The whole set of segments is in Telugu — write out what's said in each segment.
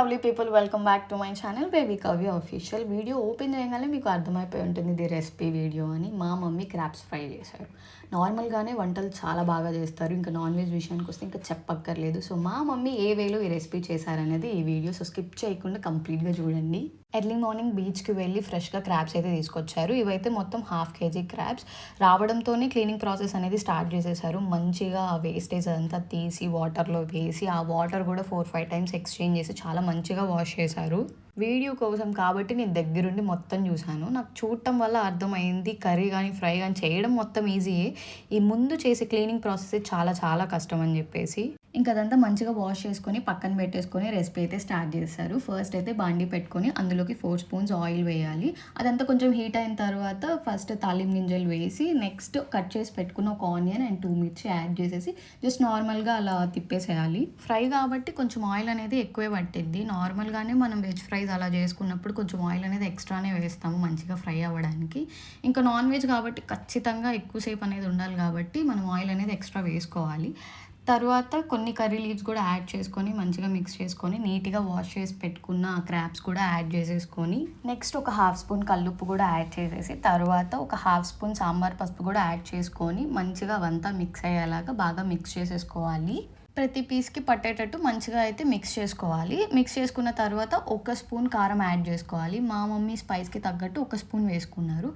Lovely people, welcome back to my channel baby కవ్య official. Video open చేయగానే మీకు అర్థమైపోయి ఉంటుంది ఇది రెసిపీ వీడియో అని. మా మమ్మీ క్రాబ్స్ ఫ్రై చేశారు. నార్మల్గానే వంటలు చాలా బాగా చేస్తారు, ఇంకా నాన్ వెజ్ విషయానికి వస్తే ఇంకా చెప్పక్కర్లేదు. సో మా మమ్మీ ఏ వేలో ఈ రెసిపీ చేశారనేది ఈ వీడియో, సో స్కిప్ చేయకుండా కంప్లీట్గా చూడండి. ఎర్లీ మార్నింగ్ బీచ్కి వెళ్ళి ఫ్రెష్గా క్రాబ్స్ అయితే తీసుకొచ్చారు. ఇవైతే మొత్తం 1/2 kg క్రాబ్స్. రావడంతోనే క్లీనింగ్ ప్రాసెస్ అనేది స్టార్ట్ చేసేసారు. మంచిగా ఆ వేస్టేజ్ అంతా తీసి వాటర్లో వేసి ఆ వాటర్ కూడా 4-5 times ఎక్స్చేంజ్ చేసి చాలా మంచిగా వాష్ చేశారు. వీడియో కోసం కాబట్టి నేను దగ్గరుండి మొత్తం చూశాను. నాకు చూడటం వల్ల అర్థమైంది కర్రీ కానీ ఫ్రై కానీ చేయడం మొత్తం ఈజీయే, ఈ ముందు చేసే క్లీనింగ్ ప్రాసెస్ చాలా చాలా కష్టం అని చెప్పేసి. ఇంకా అదంతా మంచిగా వాష్ చేసుకొని పక్కన పెట్టేసుకొని రెసిపీ అయితే స్టార్ట్ చేస్తారు. ఫస్ట్ అయితే బాండీ పెట్టుకొని అందులోకి 4 spoons ఆయిల్ వేయాలి. అదంతా కొంచెం హీట్ అయిన తర్వాత ఫస్ట్ తాలింపు గింజలు వేసి నెక్స్ట్ కట్ చేసి పెట్టుకున్న ఒక ఆనియన్ అండ్ 2 మిర్చి యాడ్ చేసేసి జస్ట్ నార్మల్గా అలా తిప్పేసేయాలి. ఫ్రై కాబట్టి కొంచెం ఆయిల్ అనేది ఎక్కువే పట్టిద్ది. నార్మల్గానే మనం వెజ్ ఫ్రైస్ అలా చేసుకున్నప్పుడు కొంచెం ఆయిల్ అనేది ఎక్స్ట్రానే వేస్తాము మంచిగా ఫ్రై అవ్వడానికి. ఇంకా నాన్ వెజ్ కాబట్టి ఖచ్చితంగా ఎక్కువసేపు అనేది ఉండాలి కాబట్టి మనం ఆయిల్ అనేది ఎక్స్ట్రా వేసుకోవాలి. తర్వాత కొన్ని కర్రీ లీవ్స్ కూడా యాడ్ చేసుకొని మంచిగా మిక్స్ చేసుకొని నీట్గా వాష్ చేసి పెట్టుకున్న క్రాబ్స్ కూడా యాడ్ చేసేసుకొని నెక్స్ట్ ఒక 1/2 spoon కల్లుప్పు కూడా యాడ్ చేసేసి తర్వాత ఒక 1/2 spoon సాంబార్ పసుపు కూడా యాడ్ చేసుకొని మంచిగా అవంతా మిక్స్ అయ్యేలాగా బాగా మిక్స్ చేసేసుకోవాలి. ప్రతి పీస్కి పట్టేటట్టు మంచిగా అయితే మిక్స్ చేసుకోవాలి. మిక్స్ చేసుకున్న తర్వాత 1 spoon కారం యాడ్ చేసుకోవాలి. మా మమ్మీ స్పైస్కి తగ్గట్టు 1 spoon వేసుకున్నారు.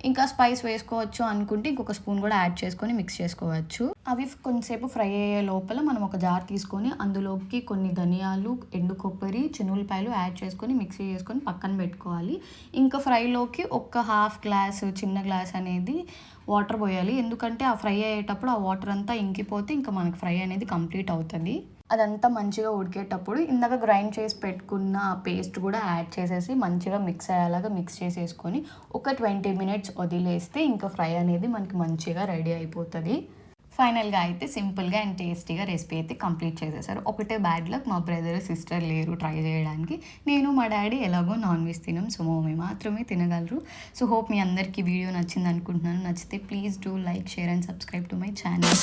ఇంకా స్పైస్ వేసుకోవచ్చు అనుకుంటే ఇంకొక స్పూన్ కూడా యాడ్ చేసుకొని మిక్స్ చేసుకోవచ్చు. అవి కొంచెంసేపు ఫ్రై అయ్యే లోపల మనం ఒక జార్ తీసుకొని అందులోకి కొన్ని ధనియాలు, ఎండు కొబ్బరి, చిన్నులపాయలు యాడ్ చేసుకొని మిక్సీ చేసుకొని పక్కన పెట్టుకోవాలి. ఇంకా ఫ్రైలోకి ఒక 1/2 glass చిన్న గ్లాస్ అనేది వాటర్ పోయాలి. ఎందుకంటే ఆ ఫ్రై అయ్యేటప్పుడు ఆ వాటర్ అంతా ఇంకిపోతే ఇంకా మనకి ఫ్రై అనేది కంప్లీట్ అవుతుంది. అదంతా మంచిగా ఉడికేటప్పుడు ఇందాక గ్రైండ్ చేసి పెట్టుకున్న పేస్ట్ కూడా యాడ్ చేసేసి మంచిగా మిక్స్ అయ్యేలాగా మిక్స్ చేసేసుకొని ఒక 20 minutes వదిలేస్తే ఇంకా ఫ్రై అనేది మనకి మంచిగా రెడీ అయిపోతుంది. ఫైనల్గా అయితే సింపుల్గా అండ్ టేస్టీగా రెసిపీ అయితే కంప్లీట్ చేసేసారు. ఒకటే బ్యాడ్ లక్, మా బ్రదర్ సిస్టర్ లేరు ట్రై చేయడానికి. నేను మా డాడీ ఎలాగో నాన్ వెజ్ తినం, సో మమ్మీ మాత్రమే తినగలరు. సో హోప్ మీ అందరికీ వీడియో నచ్చింది అనుకుంటున్నాను. నచ్చితే please do like, share and subscribe to my channel.